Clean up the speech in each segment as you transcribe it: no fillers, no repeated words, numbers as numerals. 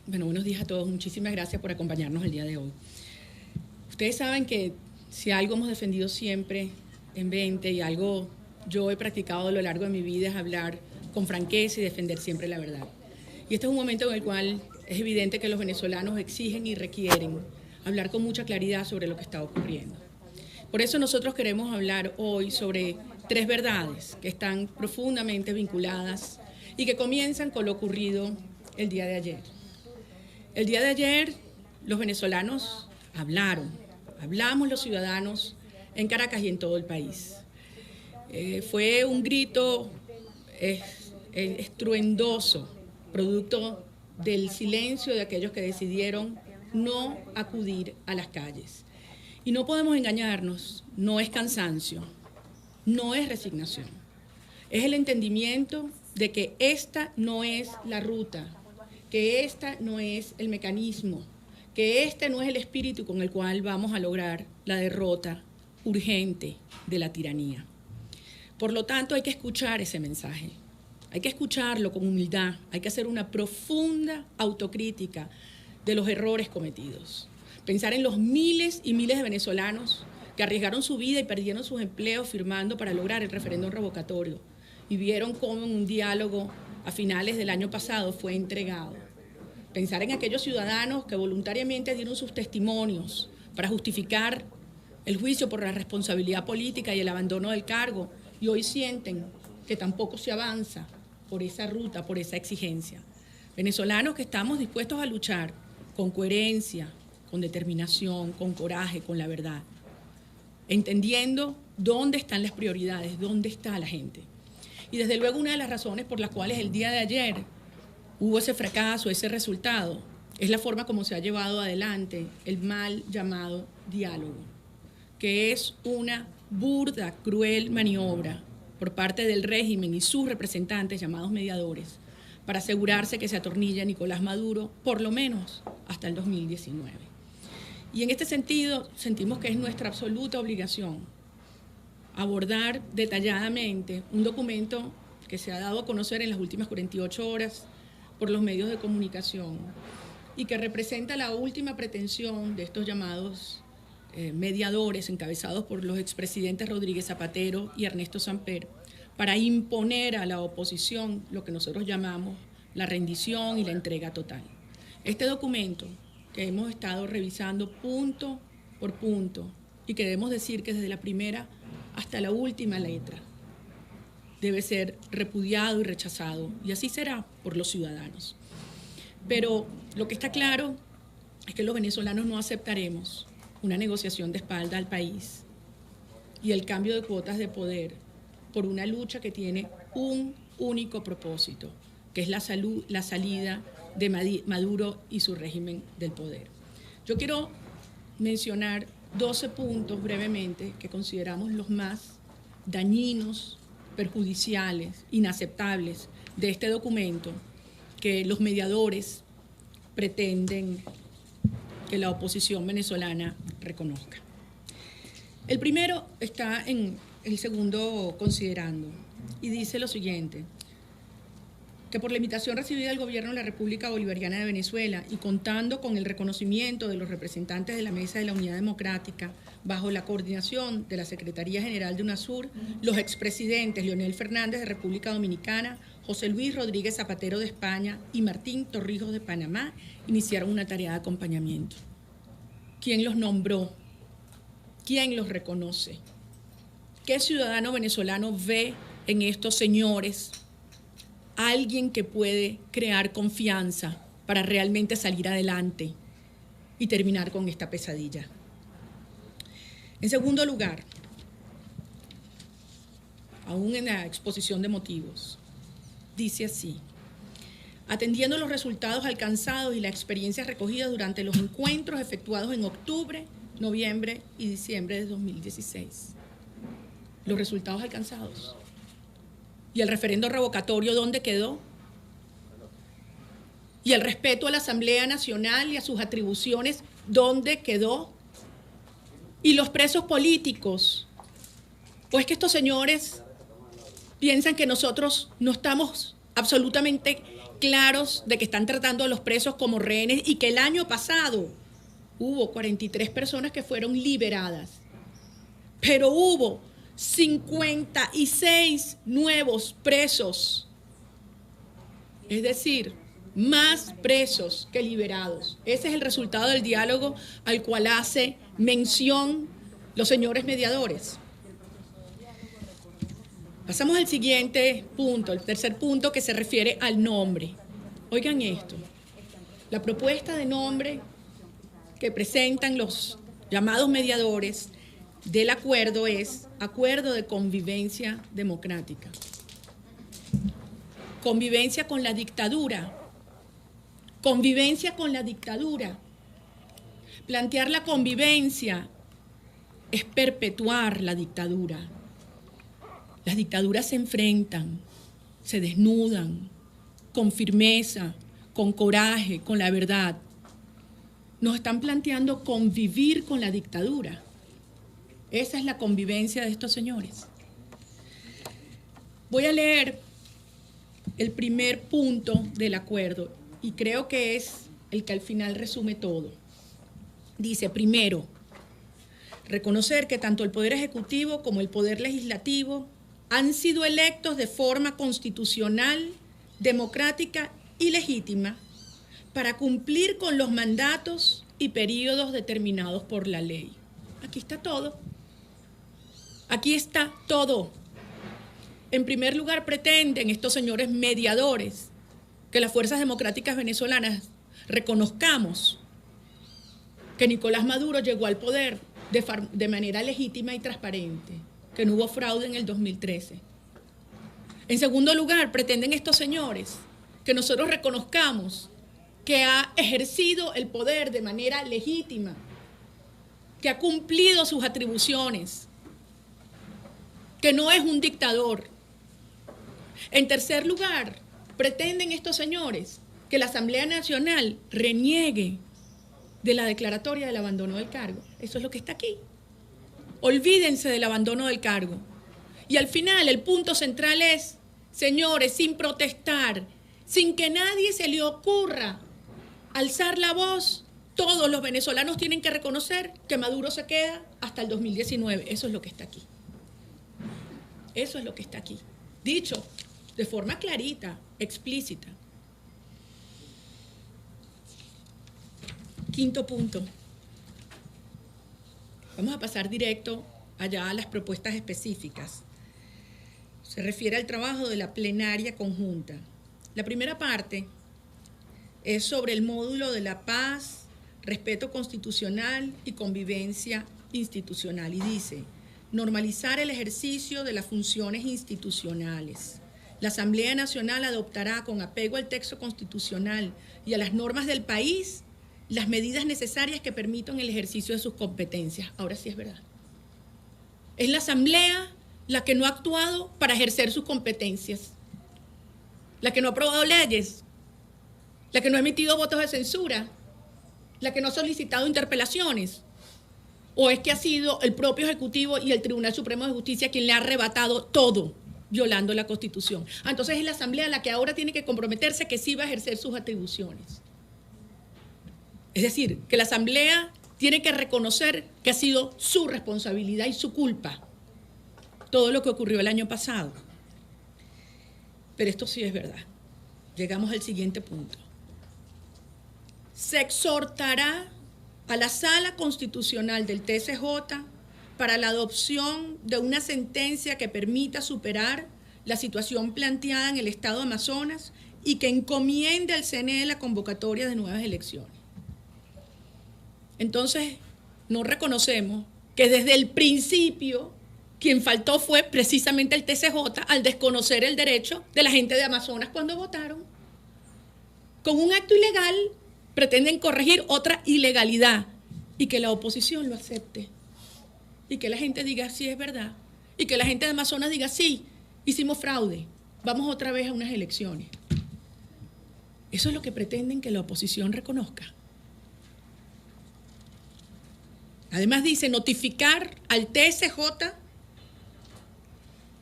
Bueno, buenos días a todos. Muchísimas gracias por acompañarnos el día de hoy. Ustedes saben que si algo hemos defendido siempre en 20 y algo yo he practicado a lo largo de mi vida es hablar con franqueza y defender siempre la verdad. Y este es un momento en el cual es evidente que los venezolanos exigen y requieren hablar con mucha claridad sobre lo que está ocurriendo. Por eso nosotros queremos hablar hoy sobre 3 verdades que están profundamente vinculadas y que comienzan con lo ocurrido el día de ayer. El día de ayer los venezolanos hablamos los ciudadanos en Caracas y en todo el país. Fue un grito estruendoso, producto del silencio de aquellos que decidieron no acudir a las calles. Y no podemos engañarnos, no es cansancio, no es resignación, es el entendimiento de que esta no es la ruta, que esta no es el mecanismo, que este no es el espíritu con el cual vamos a lograr la derrota urgente de la tiranía. Por lo tanto, hay que escuchar ese mensaje, hay que escucharlo con humildad, hay que hacer una profunda autocrítica de los errores cometidos. Pensar en los miles y miles de venezolanos que arriesgaron su vida y perdieron sus empleos firmando para lograr el referéndum revocatorio y vieron cómo en un diálogo a finales del año pasado fue entregado. Pensar en aquellos ciudadanos que voluntariamente dieron sus testimonios para justificar el juicio por la responsabilidad política y el abandono del cargo y hoy sienten que tampoco se avanza por esa ruta, por esa exigencia. Venezolanos que estamos dispuestos a luchar con coherencia, con determinación, con coraje, con la verdad, entendiendo dónde están las prioridades, dónde está la gente. Y desde luego una de las razones por las cuales el día de ayer hubo ese fracaso, ese resultado, es la forma como se ha llevado adelante el mal llamado diálogo, que es una burda, cruel maniobra por parte del régimen y sus representantes llamados mediadores para asegurarse que se atornilla Nicolás Maduro por lo menos hasta el 2019. Y en este sentido sentimos que es nuestra absoluta obligación abordar detalladamente un documento que se ha dado a conocer en las últimas 48 horas por los medios de comunicación y que representa la última pretensión de estos llamados mediadores encabezados por los expresidentes Rodríguez Zapatero y Ernesto Samper para imponer a la oposición lo que nosotros llamamos la rendición y la entrega total. Este documento que hemos estado revisando punto por punto y que debemos decir que desde la primera hasta la última letra debe ser repudiado y rechazado, y así será por los ciudadanos. Pero lo que está claro es que los venezolanos no aceptaremos una negociación de espalda al país y el cambio de cuotas de poder por una lucha que tiene un único propósito, que es la salida de Maduro y su régimen del poder. Yo quiero mencionar 12 puntos brevemente que consideramos los más dañinos, perjudiciales, inaceptables de este documento que los mediadores pretenden que la oposición venezolana reconozca. El primero está en el segundo considerando y dice lo siguiente: que por la invitación recibida del gobierno de la República Bolivariana de Venezuela y contando con el reconocimiento de los representantes de la Mesa de la Unidad Democrática, bajo la coordinación de la Secretaría General de UNASUR, los expresidentes Leonel Fernández de República Dominicana, José Luis Rodríguez Zapatero de España y Martín Torrijos de Panamá iniciaron una tarea de acompañamiento. ¿Quién los nombró? ¿Quién los reconoce? ¿Qué ciudadano venezolano ve en estos señores alguien que puede crear confianza para realmente salir adelante y terminar con esta pesadilla? En segundo lugar, aún en la exposición de motivos, dice así: atendiendo los resultados alcanzados y las experiencias recogidas durante los encuentros efectuados en octubre, noviembre y diciembre de 2016. Los resultados alcanzados. ¿Y el referendo revocatorio dónde quedó? ¿Y el respeto a la Asamblea Nacional y a sus atribuciones dónde quedó? ¿Y los presos políticos? Pues que estos señores piensan que nosotros no estamos absolutamente claros de que están tratando a los presos como rehenes y que el año pasado hubo 43 personas que fueron liberadas, pero hubo 56 nuevos presos, es decir, más presos que liberados. Ese es el resultado del diálogo al cual hace mención los señores mediadores. Pasamos al siguiente punto, el tercer punto, que se refiere al nombre. Oigan esto, la propuesta de nombre que presentan los llamados mediadores del acuerdo es Acuerdo de Convivencia Democrática. Convivencia con la dictadura. Convivencia con la dictadura. Plantear la convivencia es perpetuar la dictadura. Las dictaduras se enfrentan, se desnudan, con firmeza, con coraje, con la verdad. Nos están planteando convivir con la dictadura. Esa es la convivencia de estos señores. Voy a leer el primer punto del acuerdo y creo que es el que al final resume todo. Dice, primero, reconocer que tanto el Poder Ejecutivo como el Poder Legislativo han sido electos de forma constitucional, democrática y legítima para cumplir con los mandatos y periodos determinados por la ley. Aquí está todo. Aquí está todo. En primer lugar, pretenden estos señores mediadores que las fuerzas democráticas venezolanas reconozcamos que Nicolás Maduro llegó al poder de manera legítima y transparente, que no hubo fraude en el 2013. En segundo lugar, pretenden estos señores que nosotros reconozcamos que ha ejercido el poder de manera legítima, que ha cumplido sus atribuciones, que no es un dictador. En tercer lugar, pretenden estos señores que la Asamblea Nacional reniegue de la declaratoria del abandono del cargo. Eso es lo que está aquí. Olvídense del abandono del cargo. Y al final el punto central es, señores, sin protestar, sin que nadie se le ocurra alzar la voz, todos los venezolanos tienen que reconocer que Maduro se queda hasta el 2019. Eso es lo que está aquí. Eso es lo que está aquí. Dicho de forma clarita, explícita. Quinto punto. Vamos a pasar directo allá a las propuestas específicas. Se refiere al trabajo de la plenaria conjunta. La primera parte es sobre el módulo de la paz, respeto constitucional y convivencia institucional. Y dice, normalizar el ejercicio de las funciones institucionales. La Asamblea Nacional adoptará, con apego al texto constitucional y a las normas del país, las medidas necesarias que permitan el ejercicio de sus competencias. Ahora sí es verdad. Es la Asamblea la que no ha actuado para ejercer sus competencias, la que no ha aprobado leyes, la que no ha emitido votos de censura, la que no ha solicitado interpelaciones. ¿O es que ha sido el propio Ejecutivo y el Tribunal Supremo de Justicia quien le ha arrebatado todo, violando la Constitución? Entonces es la Asamblea la que ahora tiene que comprometerse que sí va a ejercer sus atribuciones. Es decir, que la Asamblea tiene que reconocer que ha sido su responsabilidad y su culpa todo lo que ocurrió el año pasado. Pero esto sí es verdad. Llegamos al siguiente punto. Se exhortará a la Sala Constitucional del TCJ para la adopción de una sentencia que permita superar la situación planteada en el Estado de Amazonas y que encomiende al CNE la convocatoria de nuevas elecciones. Entonces, no reconocemos que desde el principio quien faltó fue precisamente el TCJ al desconocer el derecho de la gente de Amazonas cuando votaron. Con un acto ilegal pretenden corregir otra ilegalidad y que la oposición lo acepte. Y que la gente diga, sí, es verdad. Y que la gente de Amazonas diga, sí, hicimos fraude, vamos otra vez a unas elecciones. Eso es lo que pretenden que la oposición reconozca. Además dice notificar al TSJ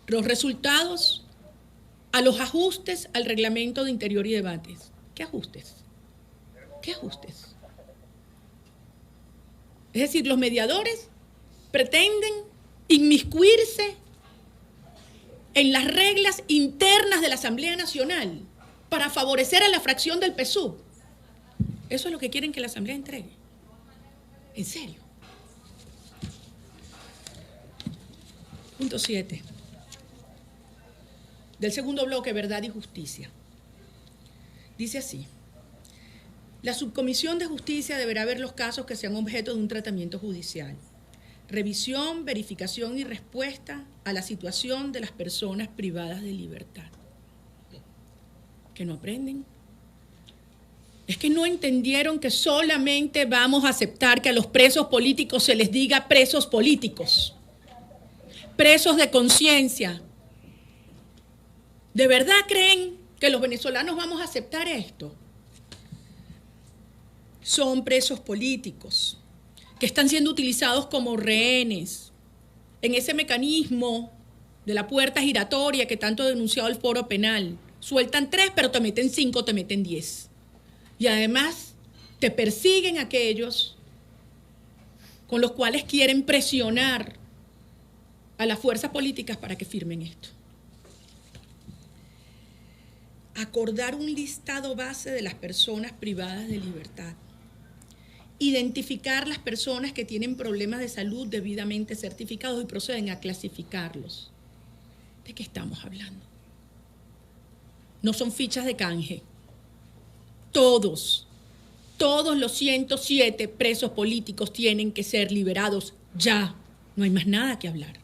los resultados a los ajustes al reglamento de Interior y Debates. ¿Qué ajustes? ¿Qué ajustes? Es decir, los mediadores pretenden inmiscuirse en las reglas internas de la Asamblea Nacional para favorecer a la fracción del PSUV. Eso es lo que quieren que la Asamblea entregue. ¿En serio? Punto 7. Del segundo bloque, Verdad y Justicia. Dice así: la Subcomisión de Justicia deberá ver los casos que sean objeto de un tratamiento judicial. Revisión, verificación y respuesta a la situación de las personas privadas de libertad. ¿Que no aprenden? Es que no entendieron que solamente vamos a aceptar que a los presos políticos se les diga presos políticos, presos de conciencia. ¿De verdad creen que los venezolanos vamos a aceptar esto? Son presos políticos que están siendo utilizados como rehenes en ese mecanismo de la puerta giratoria que tanto ha denunciado el Foro Penal. Sueltan 3, pero te meten 5, te meten 10. Y además te persiguen aquellos con los cuales quieren presionar a las fuerzas políticas para que firmen esto. Acordar un listado base de las personas privadas de libertad. Identificar las personas que tienen problemas de salud debidamente certificados y proceden a clasificarlos. ¿De qué estamos hablando? No son fichas de canje. Todos los 107 presos políticos tienen que ser liberados ya. No hay más nada que hablar.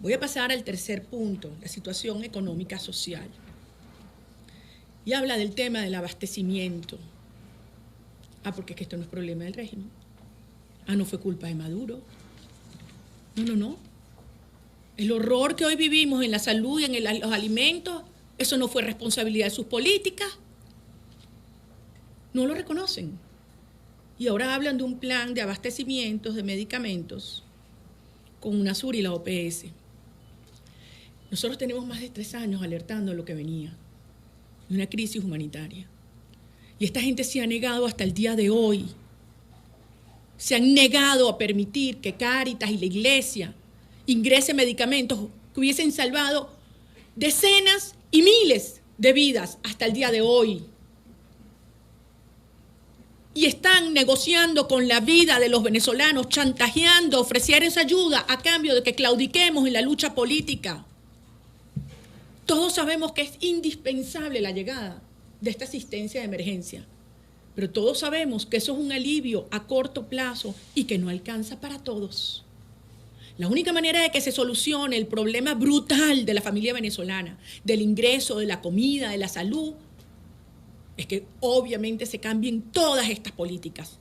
Voy a pasar al tercer punto, la situación económica social. Y habla del tema del abastecimiento. Porque es que esto no es problema del régimen. No fue culpa de Maduro. No. El horror que hoy vivimos en la salud y en los alimentos, eso no fue responsabilidad de sus políticas. No lo reconocen. Y ahora hablan de un plan de abastecimientos de medicamentos con UNASUR y la OPS. Nosotros tenemos más de 3 años alertando de lo que venía, de una crisis humanitaria. Y esta gente se ha negado hasta el día de hoy. Se han negado a permitir que Cáritas y la Iglesia ingresen medicamentos que hubiesen salvado decenas y miles de vidas hasta el día de hoy. Y están negociando con la vida de los venezolanos, chantajeando, ofreciendo esa ayuda a cambio de que claudiquemos en la lucha política. Todos sabemos que es indispensable la llegada de esta asistencia de emergencia, pero todos sabemos que eso es un alivio a corto plazo y que no alcanza para todos. La única manera de que se solucione el problema brutal de la familia venezolana, del ingreso, de la comida, de la salud, es que obviamente se cambien todas estas políticas.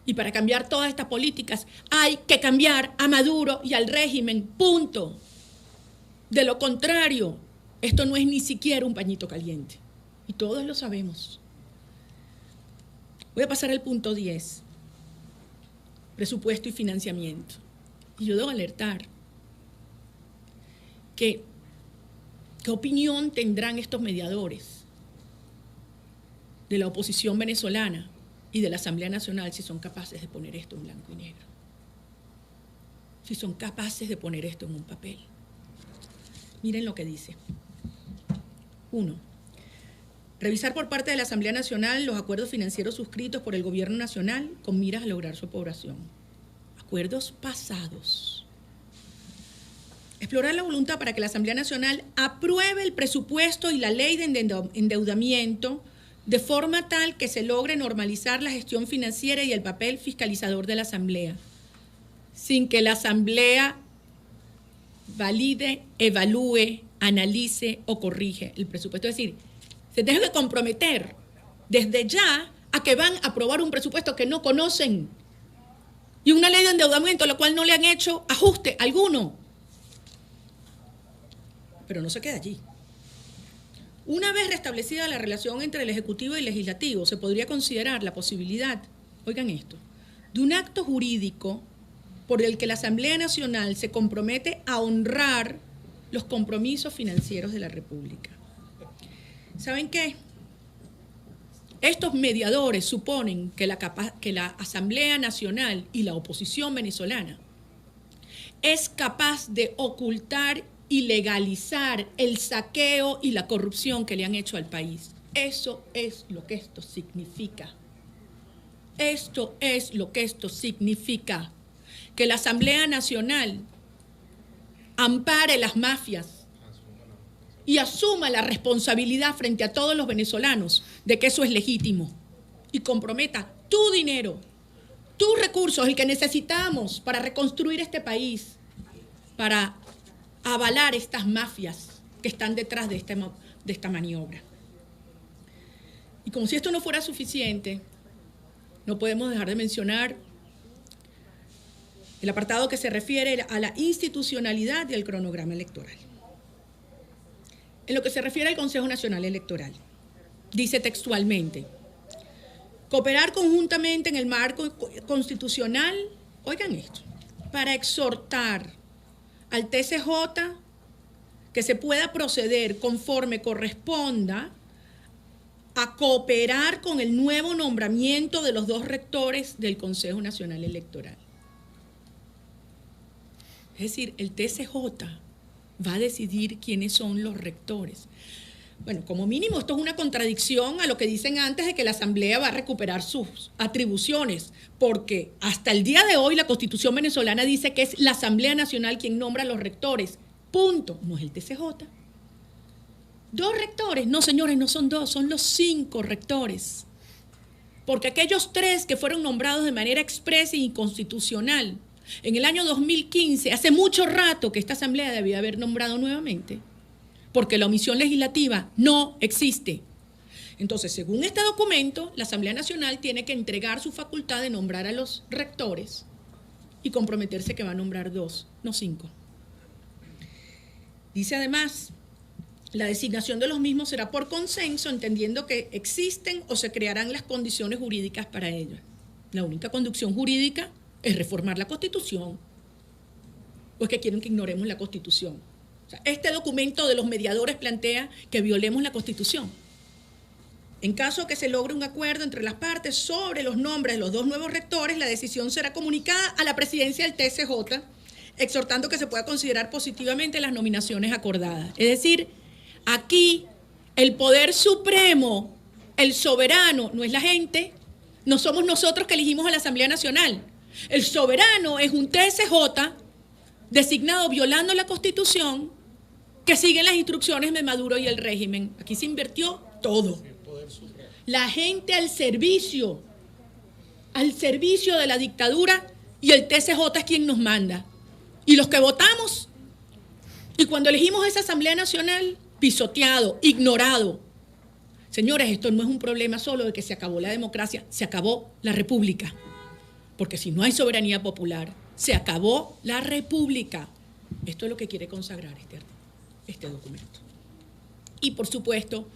Y para cambiar todas estas políticas hay que cambiar a Maduro y al régimen, punto. De lo contrario, esto no es ni siquiera un pañito caliente. Y todos lo sabemos. Voy a pasar al punto 10. Presupuesto y financiamiento. Y yo debo alertar que ¿qué opinión tendrán estos mediadores de la oposición venezolana y de la Asamblea Nacional si son capaces de poner esto en blanco y negro? Si son capaces de poner esto en un papel. Miren lo que dice. 1. Revisar por parte de la Asamblea Nacional los acuerdos financieros suscritos por el Gobierno Nacional con miras a lograr su aprobación. Acuerdos pasados. Explorar la voluntad para que la Asamblea Nacional apruebe el presupuesto y la ley de endeudamiento de forma tal que se logre normalizar la gestión financiera y el papel fiscalizador de la Asamblea, sin que la Asamblea valide, evalúe, analice o corrige el presupuesto. Es decir, se tienen que comprometer desde ya a que van a aprobar un presupuesto que no conocen y una ley de endeudamiento a la cual no le han hecho ajuste alguno. Pero no se queda allí. Una vez restablecida la relación entre el Ejecutivo y el Legislativo, se podría considerar la posibilidad, oigan esto, de un acto jurídico por el que la Asamblea Nacional se compromete a honrar los compromisos financieros de la República. ¿Saben qué? Estos mediadores suponen que la Asamblea Nacional y la oposición venezolana es capaz de ocultar y legalizar el saqueo y la corrupción que le han hecho al país. Eso es lo que esto significa. Esto es lo que esto significa. Que la Asamblea Nacional ampare las mafias y asuma la responsabilidad frente a todos los venezolanos de que eso es legítimo y comprometa tu dinero, tus recursos, el que necesitamos para reconstruir este país, para avalar estas mafias que están detrás de esta maniobra. Y como si esto no fuera suficiente, no podemos dejar de mencionar el apartado que se refiere a la institucionalidad del cronograma electoral. En lo que se refiere al Consejo Nacional Electoral, dice textualmente: cooperar conjuntamente en el marco constitucional, oigan esto, para exhortar al TCJ que se pueda proceder conforme corresponda a cooperar con el nuevo nombramiento de los 2 rectores del Consejo Nacional Electoral. Es decir, el TCJ va a decidir quiénes son los rectores. Bueno, como mínimo esto es una contradicción a lo que dicen antes de que la Asamblea va a recuperar sus atribuciones, porque hasta el día de hoy la Constitución venezolana dice que es la Asamblea Nacional quien nombra a los rectores. Punto. No es el TCJ. 2 rectores. No, señores, no son 2, son los 5 rectores. Porque aquellos 3 que fueron nombrados de manera expresa e inconstitucional en el año 2015, hace mucho rato que esta Asamblea debía haber nombrado nuevamente, porque la omisión legislativa no existe. Entonces, según este documento, la Asamblea Nacional tiene que entregar su facultad de nombrar a los rectores y comprometerse que va a nombrar 2, no 5. Dice además, la designación de los mismos será por consenso, entendiendo que existen o se crearán las condiciones jurídicas para ello. La única conducción jurídica es reformar la Constitución. ¿O es que quieren que ignoremos la Constitución? O sea, este documento de los mediadores plantea que violemos la Constitución. En caso que se logre un acuerdo entre las partes sobre los nombres de los 2 nuevos rectores, la decisión será comunicada a la presidencia del TCJ, exhortando que se pueda considerar positivamente las nominaciones acordadas. Es decir, aquí el poder supremo, el soberano, no es la gente, no somos nosotros que elegimos a la Asamblea Nacional. El soberano es un TCJ designado violando la Constitución que sigue las instrucciones de Maduro y el régimen. Aquí se invirtió todo. La gente al servicio de la dictadura, y el TCJ es quien nos manda. Y los que votamos, y cuando elegimos esa Asamblea Nacional, pisoteado, ignorado. Señores, esto no es un problema solo de que se acabó la democracia, se acabó la república. Porque si no hay soberanía popular, se acabó la república. Esto es lo que quiere consagrar este documento. Y por supuesto,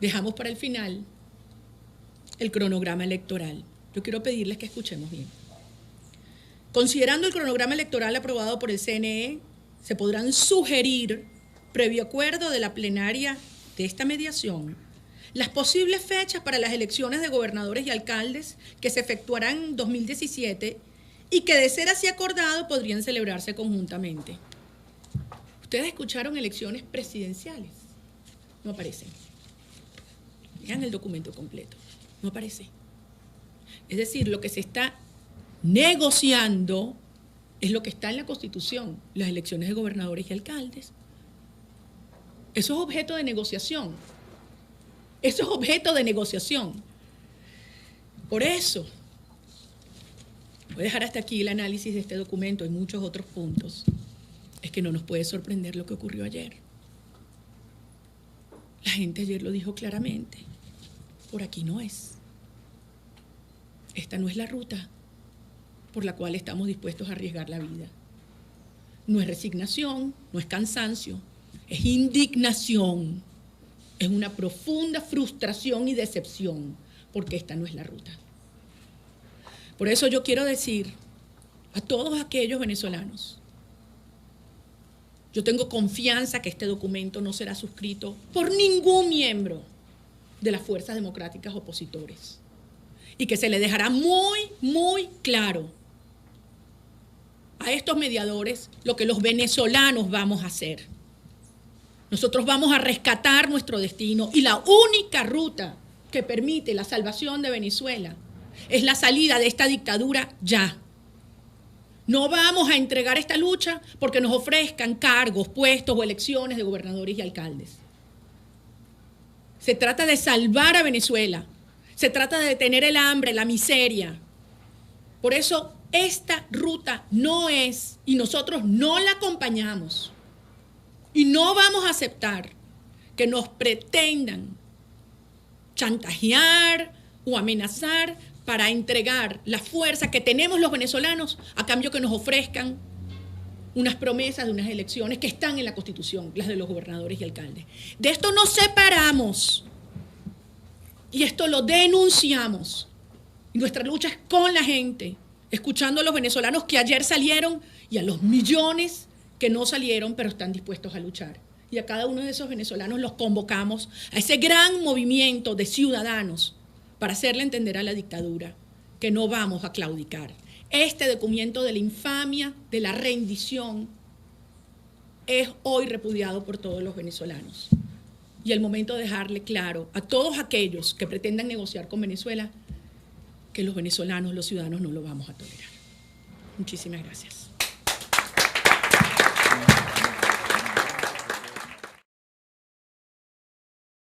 dejamos para el final el cronograma electoral. Yo quiero pedirles que escuchemos bien. Considerando el cronograma electoral aprobado por el CNE, se podrán sugerir, previo acuerdo de la plenaria de esta mediación, las posibles fechas para las elecciones de gobernadores y alcaldes que se efectuarán en 2017 y que, de ser así acordado, podrían celebrarse conjuntamente. Ustedes escucharon elecciones presidenciales. No aparecen. Vean el documento completo. No aparece. Es decir, lo que se está negociando es lo que está en la Constitución, las elecciones de gobernadores y alcaldes. Eso es objeto de negociación. Eso es objeto de negociación. Por eso, voy a dejar hasta aquí el análisis de este documento y muchos otros puntos. Es que no nos puede sorprender lo que ocurrió ayer. La gente ayer lo dijo claramente. Por aquí no es. Esta no es la ruta por la cual estamos dispuestos a arriesgar la vida. No es resignación, no es cansancio, es indignación. Es una profunda frustración y decepción, porque esta no es la ruta. Por eso yo quiero decir a todos aquellos venezolanos Yo tengo confianza que este documento no será suscrito por ningún miembro de las fuerzas democráticas opositores y que se le dejará muy, muy claro a estos mediadores lo que los venezolanos vamos a hacer. Nosotros vamos a rescatar nuestro destino y la única ruta que permite la salvación de Venezuela es la salida de esta dictadura ya. No vamos a entregar esta lucha porque nos ofrezcan cargos, puestos o elecciones de gobernadores y alcaldes. Se trata de salvar a Venezuela. Se trata de detener el hambre, la miseria. Por eso esta ruta no es, y nosotros no la acompañamos. Y no vamos a aceptar que nos pretendan chantajear o amenazar para entregar la fuerza que tenemos los venezolanos a cambio que nos ofrezcan unas promesas de unas elecciones que están en la Constitución, las de los gobernadores y alcaldes. De esto nos separamos y esto lo denunciamos. Y nuestra lucha es con la gente, escuchando a los venezolanos que ayer salieron y a los millones que no salieron pero están dispuestos a luchar. Y a cada uno de esos venezolanos los convocamos a ese gran movimiento de ciudadanos para hacerle entender a la dictadura que no vamos a claudicar. Este documento de la infamia, de la rendición, es hoy repudiado por todos los venezolanos. Y el momento de dejarle claro a todos aquellos que pretendan negociar con Venezuela que los venezolanos, los ciudadanos, no lo vamos a tolerar. Muchísimas gracias.